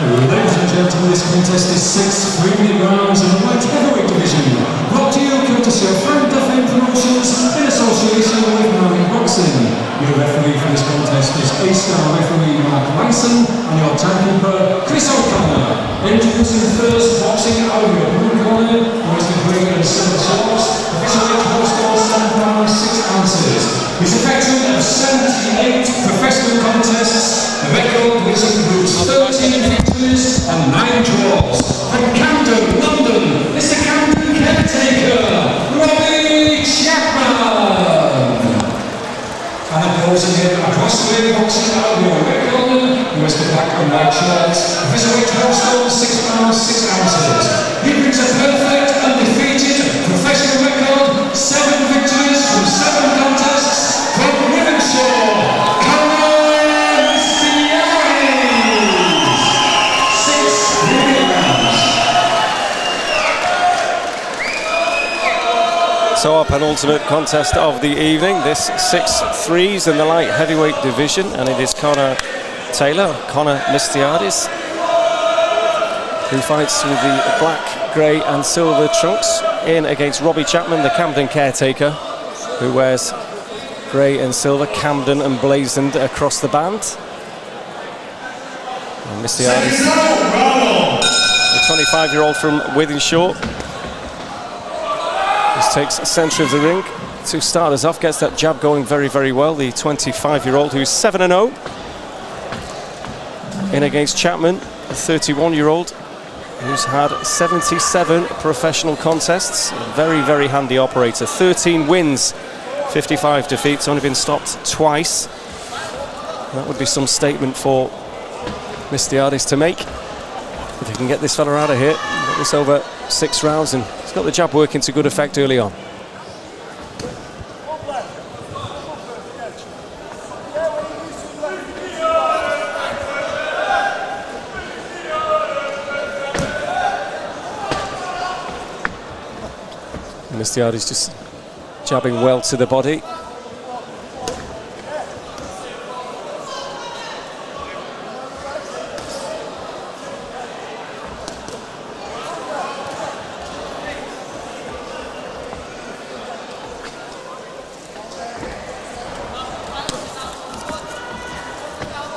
Ladies and gentlemen, this contest is 6 3-minute rounds in the light heavyweight division. Brought to you courtesy of Frank Duffin Promotions in association with Maree Boxing. Your referee for this contest is A-star referee Mark Lyson and your timekeeper Chris O'Connor. Introducing first, boxing out of your blue corner, was the grey and silver shorts. Officially posted 7 pounds 6 ounces. He's a veteran of 78 professional contests, a record which includes 13 victories and 9 draws. From Camden, London, Mr. Camden caretaker, Robbie Chapman. And opposing him across the way, boxing out of your red corner, was the black and white shorts. Official weight posted 6 pounds 6 ounces. He brings a perfect, undefeated professional record, 7 victories from 7 contests from Mistiades. So our penultimate contest of the evening, this 6-3s in the light heavyweight division, and it is Connor Taylor, Connor Mistiades, who fights with the black, grey and silver trunks, in against Robbie Chapman, the Camden caretaker, who wears grey and silver, Camden emblazoned across the band. And Mistiades, the 25-year-old from Wythenshawe, takes centre of the ring to start us off, gets that jab going very, very well. The 25-year-old who's 7-0 in against Chapman, the 31-year-old who's had 77 professional contests. A very, very handy operator. 13 wins, 55 defeats, only been stopped twice. That would be some statement for Mistiades to make. If he can get this fella out of here, get this over 6 rounds, and he's got the jab working to good effect early on. Mistiades just jabbing well to the body.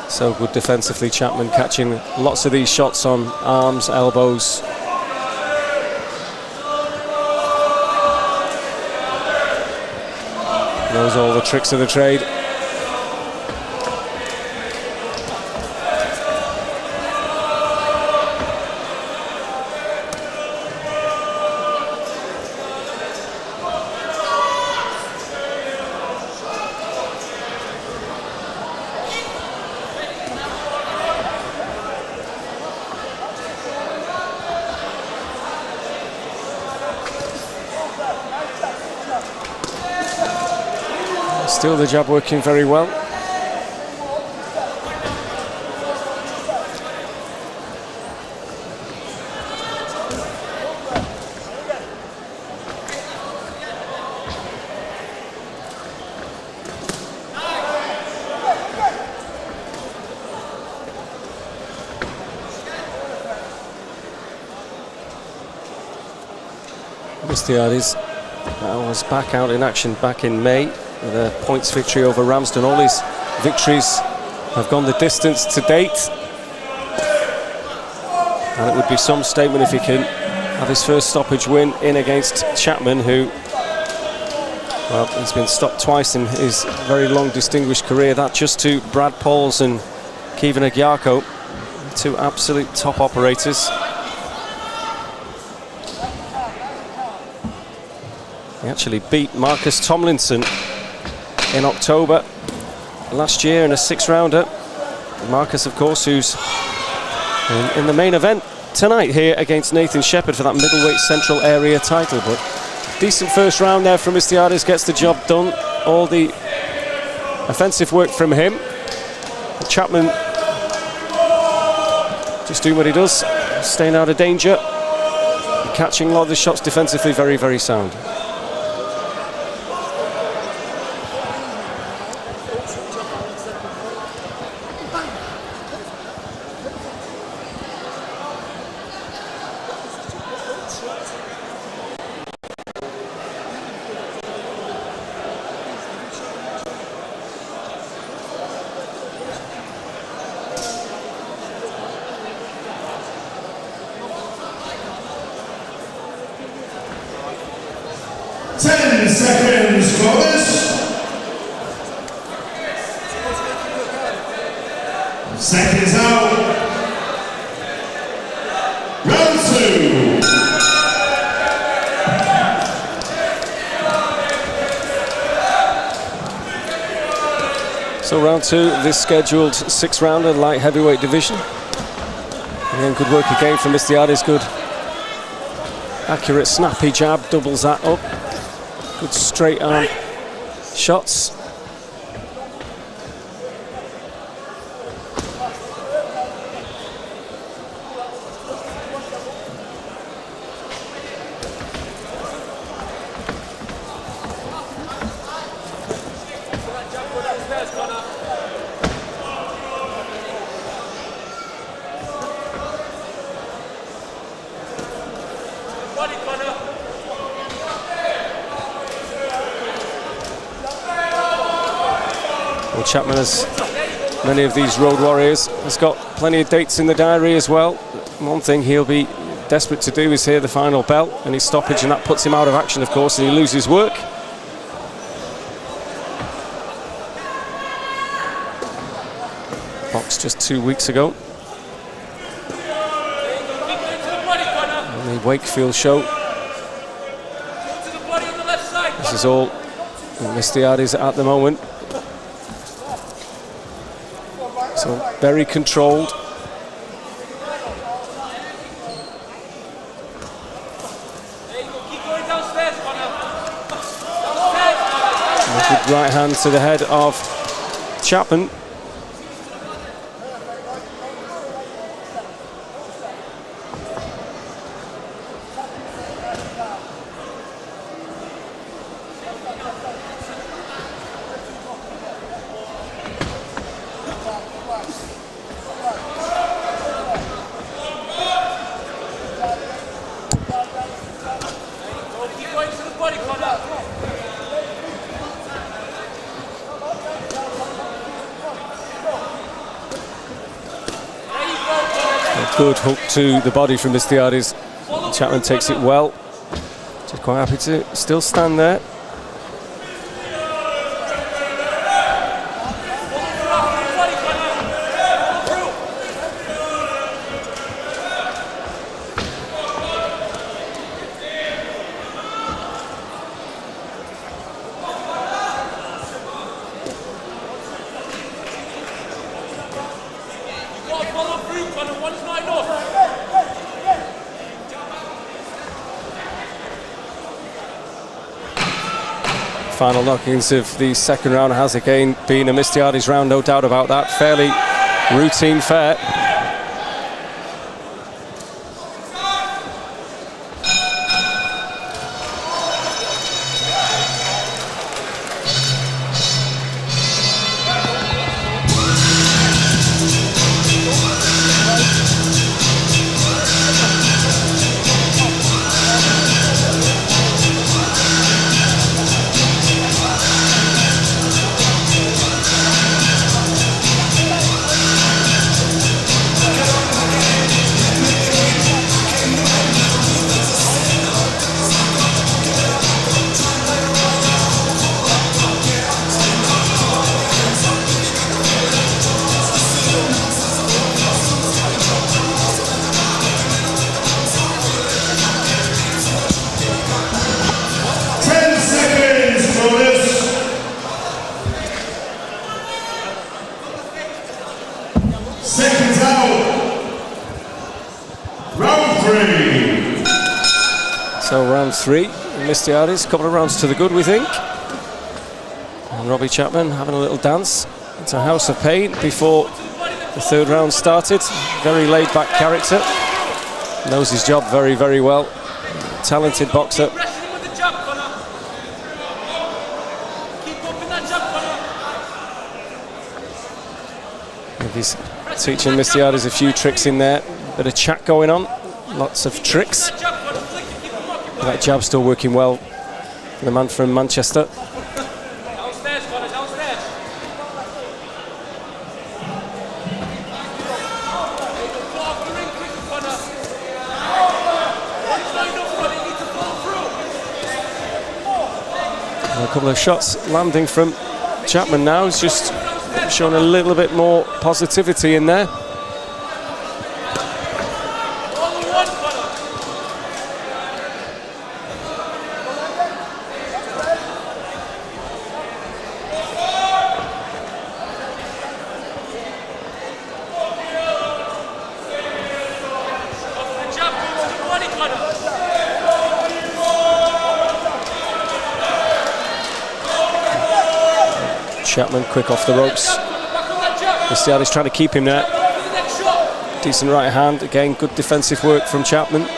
So good defensively, Chapman catching lots of these shots on arms, elbows. Knows all the tricks of the trade. Still the jab working very well. Mistiades was back out in action back in May with a points victory over Ramsden. All his victories have gone the distance to date, and it would be some statement if he can have his first stoppage win in against Chapman, who, well, he's been stopped twice in his very long distinguished career. That just to Brad Pauls and Kevin Agyarko, two absolute top operators. He actually beat Marcus Tomlinson in October last year in a 6-rounder. Marcus, of course, who's in the main event tonight here against Nathan Shepherd for that middleweight central area title. But decent first round there from Mistiades, gets the job done. All the offensive work from him. Chapman just doing what he does, staying out of danger, catching a lot of the shots defensively, very, very sound. Seconds out. Round 2. So round 2, this scheduled 6-rounder light heavyweight division. Again, good work again from Mistiades. Good, accurate, snappy jab, doubles that up. Good straight arm shots. Well, Chapman, as many of these road warriors, has got plenty of dates in the diary as well. One thing he'll be desperate to do is hear the final bell and his stoppage, and that puts him out of action, of course, and he loses work. Boxed just 2 weeks ago on the Wakefield show. This is all Mistiades at the moment. So very controlled. And a good right hand to the head of Chapman. Good hook to the body from Mistiades. Chapman takes it well. Just quite happy to still stand there. Final knockings of the second round has again been a Mistiades round, no doubt about that. Fairly routine fare. Seconds out. Round 3. So round 3, Mistiades, a couple of rounds to the good, we think. And Robbie Chapman having a little dance. It's a house of pain before the third round started. Very laid back character. Knows his job very, very well. Talented boxer. He's teaching Mistiades a few tricks in there. Bit of chat going on. Lots of tricks. That jab still working well for the man from Manchester. And a couple of shots landing from Chapman now. He's just showing a little bit more positivity in there. Chapman quick off the ropes. Mistiades trying to keep him there. Decent right hand. Again, good defensive work from Chapman.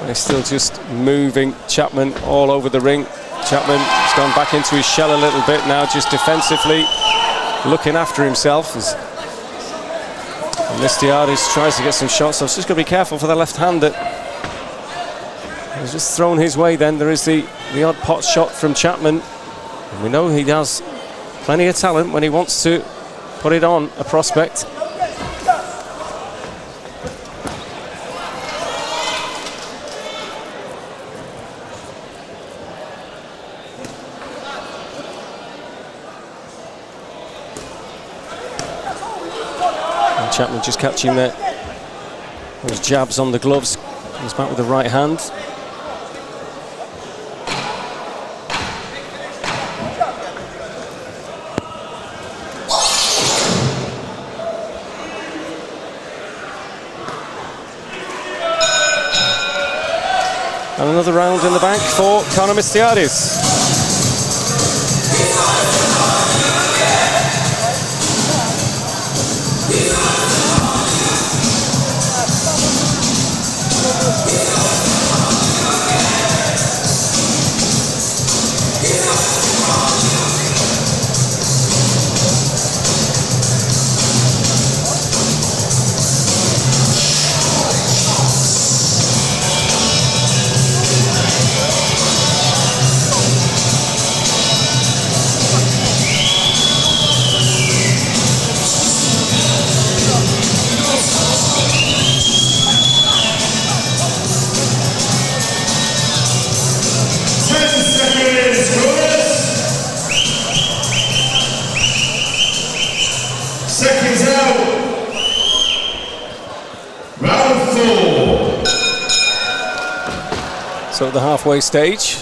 They're still just moving Chapman all over the ring. Chapman has gone back into his shell a little bit now, just defensively looking after himself. As Mistiades tries to get some shots, so he's just got to be careful for the left hand that was just thrown his way. Then there is the odd pot shot from Chapman. And we know he has plenty of talent when he wants to put it on a prospect. Chapman just catching those jabs on the gloves. Comes back with the right hand. And another round in the bank for Conor Mistiades. Seconds out. Round 4. So at the halfway stage,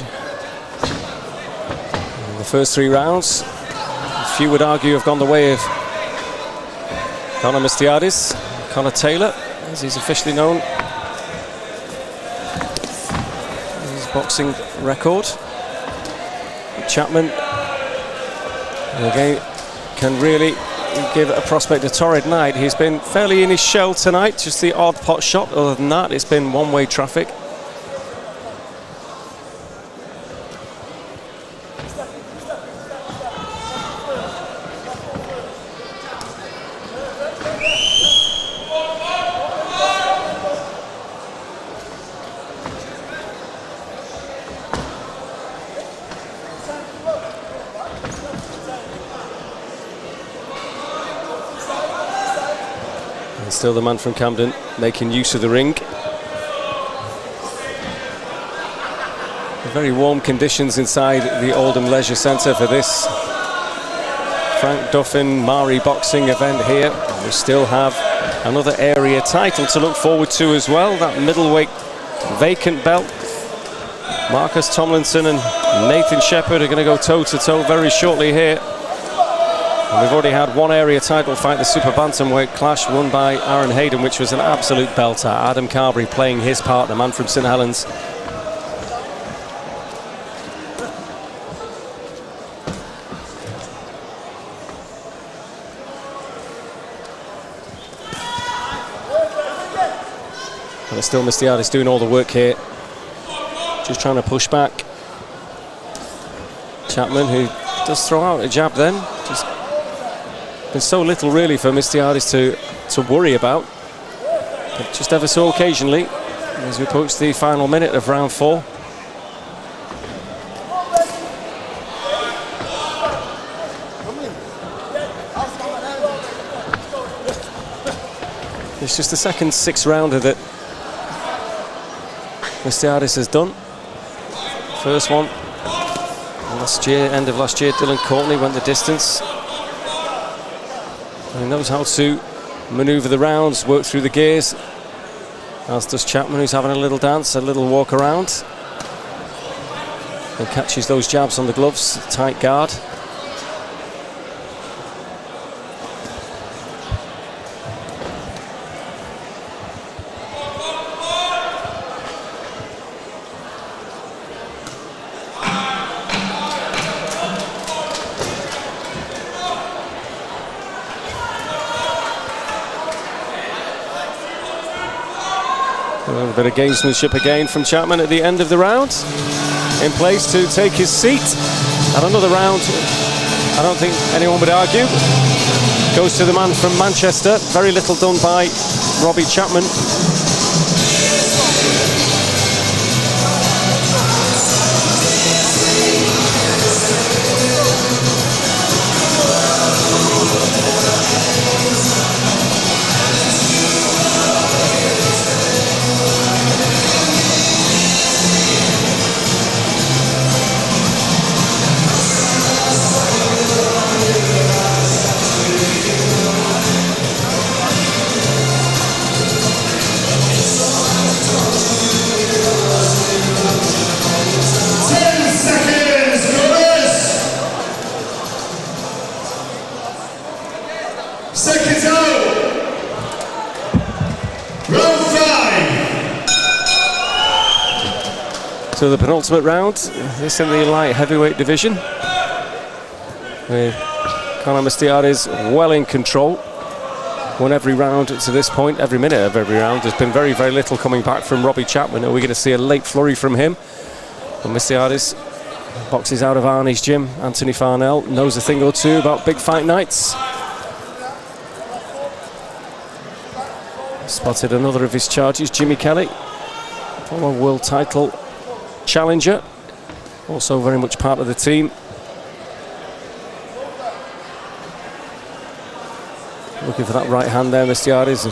the first 3 rounds, a few would argue have gone the way of Conor Mistiades. Conor Taylor, as he's officially known, his boxing record. Chapman, again, can really give a prospect a torrid night. He's been fairly in his shell tonight, just the odd pot shot. Other than that, it's been one-way traffic. Still the man from Camden making use of the ring. Very warm conditions inside the Oldham Leisure Centre for this Frank Duffin Maree boxing event here. We still have another area title to look forward to as well, that middleweight vacant belt. Marcus Tomlinson and Nathan Shepherd are going to go toe-to-toe very shortly here. And we've already had one area title fight, the super bantamweight clash, won by Aaron Hayden, which was an absolute belter. Adam Carberry playing his part, the man from St Helens. And it's still Mistiades doing all the work here, just trying to push back Chapman, who does throw out a jab then. Just been so little really for Mistiades to worry about. But just ever so occasionally as we approach the final minute of round 4. It's just the second 6-rounder that Mistiades has done. First one last year, end of last year, Dylan Courtney went the distance. And he knows how to manoeuvre the rounds, work through the gears, as does Chapman, who's having a little dance, a little walk around. And catches those jabs on the gloves, tight guard. A little bit of gamesmanship again from Chapman at the end of the round. In place to take his seat. And another round, I don't think anyone would argue, goes to the man from Manchester. Very little done by Robbie Chapman. Seconds out. Round 5. So the penultimate round, this in the light heavyweight division, with Conor Mistiades well in control. Won every round to this point, every minute of every round. There's been very, very little coming back from Robbie Chapman. Are we going to see a late flurry from him? Well, Mistiades boxes out of Arnie's gym. Anthony Farnell knows a thing or two about big fight nights. Spotted another of his charges, Jimmy Kelly, former world title challenger, also very much part of the team. Looking for that right hand there, Mistiades.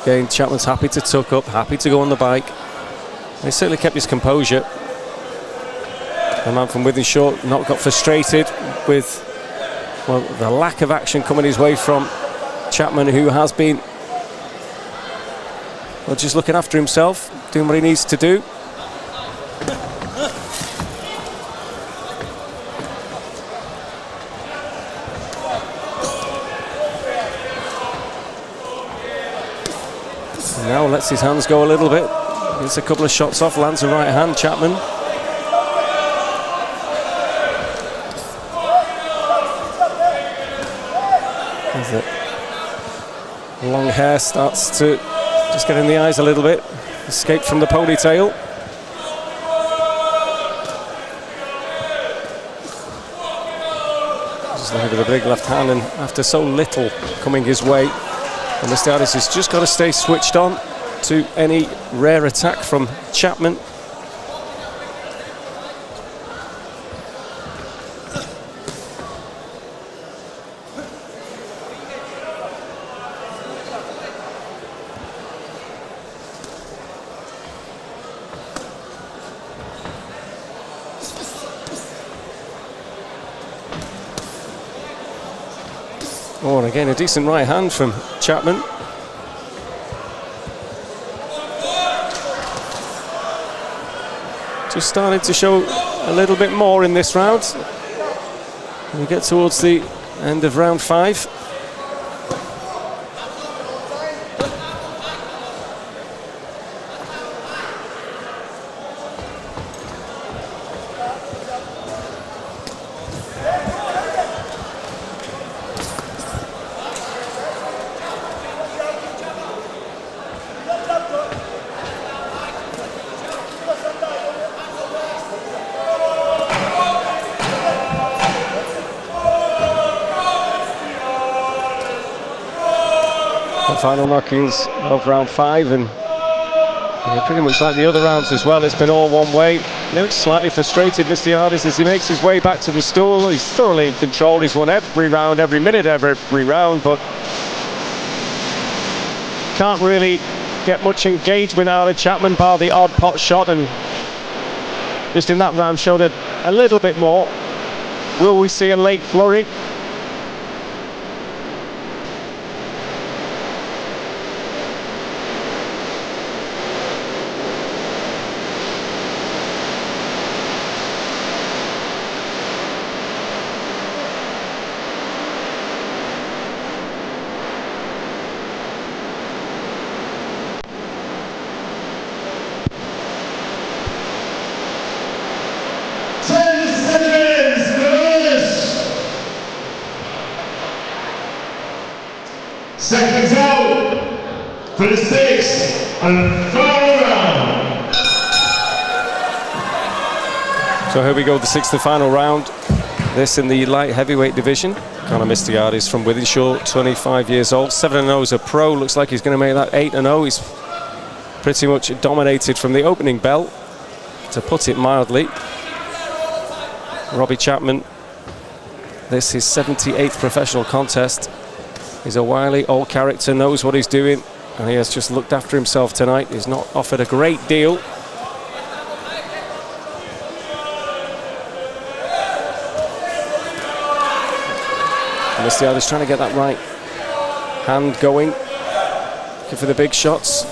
Again, Chapman's happy to tuck up, happy to go on the bike. He certainly kept his composure. The man from Wythenshawe not got frustrated with, well, the lack of action coming his way from Chapman, who has been, well, just looking after himself, doing what he needs to do. Now lets his hands go a little bit. Gets a couple of shots off, lands a right hand, Chapman. As the long hair starts to just get in the eyes a little bit. Escaped from the ponytail. Just looking at the big left hand, and after so little coming his way, and Mistiades has just got to stay switched on to any rare attack from Chapman. Oh, and again, a decent right hand from Chapman. Just starting to show a little bit more in this round. We get towards the end of round 5. final knockings of round 5, and pretty much like the other rounds as well, it's been all one way. Looks slightly frustrated, Mistiades, as he makes his way back to the stool. He's thoroughly in control. He's won every round, every minute, every round, but can't really get much engagement out of Chapman, bar the odd pot shot, and just in that round showed a little bit more. Will we see a late flurry? Seconds out for the 6th and final round. So here we go, the 6th and final round. This in the light heavyweight division. Conor Mistiades from Wythenshawe, 25 years old, 7-0 as a pro. Looks like he's going to make that 8-0. He's pretty much dominated from the opening bell, to put it mildly. Robbie Chapman, this is his 78th professional contest. He's a wily old character, knows what he's doing, and he has just looked after himself tonight. He's not offered a great deal. Mistiades trying to get that right hand going, looking for the big shots.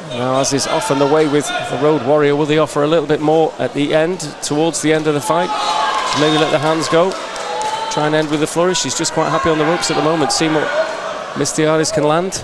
Now, as is often the way with the Road Warrior, will they offer a little bit more at the end, towards the end of the fight? Maybe let the hands go. Try and end with a flourish. He's just quite happy on the ropes at the moment. See what Mistiades can land.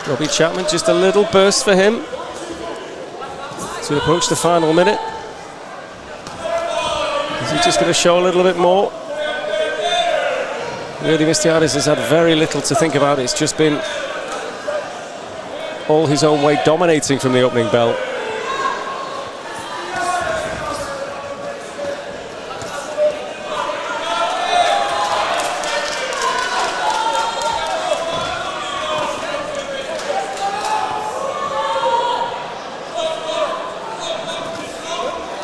Robbie Chapman, just a little burst for him to approach the final minute. Is he just going to show a little bit more? Really, Mistiades has had very little to think about. It's just been all his own way, dominating from the opening bell.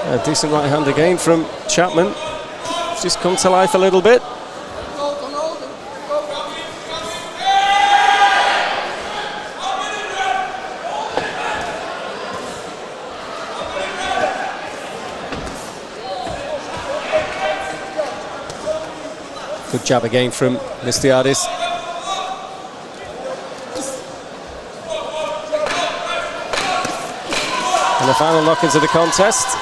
A decent right hand again from Chapman. Just come to life a little bit. Good jab again from Mistiades. And the final knock into the contest.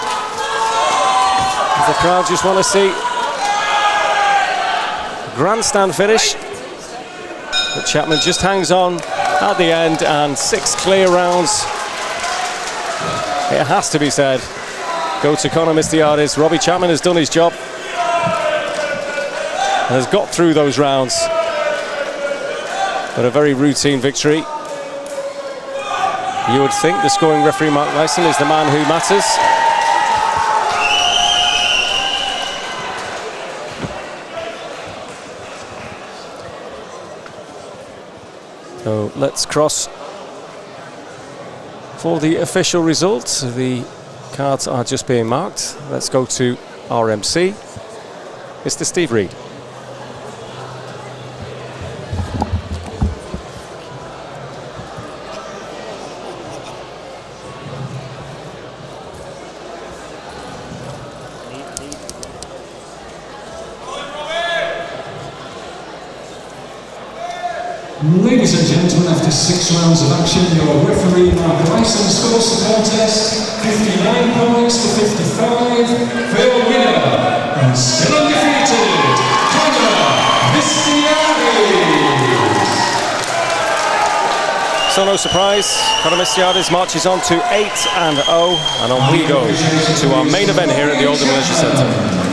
The crowd just want to see a grandstand finish, but Chapman just hangs on at the end, and 6 clear rounds. It has to be said, go to Conor Mistiades. Robbie Chapman has done his job and has got through those rounds, but a very routine victory. You would think the scoring referee Mark Lyson is the man who matters. So let's cross for the official results. The cards are just being marked. Let's go to RMC. Mr. Steve Reed. Ladies and gentlemen, after 6 rounds of action, your referee Maree scores the contest 59 points to 55 for your winner, and still undefeated, Mistiades. So no surprise, Mistiades marches on to 8-0, and on we go to our main event here at the Oldham Leisure Centre.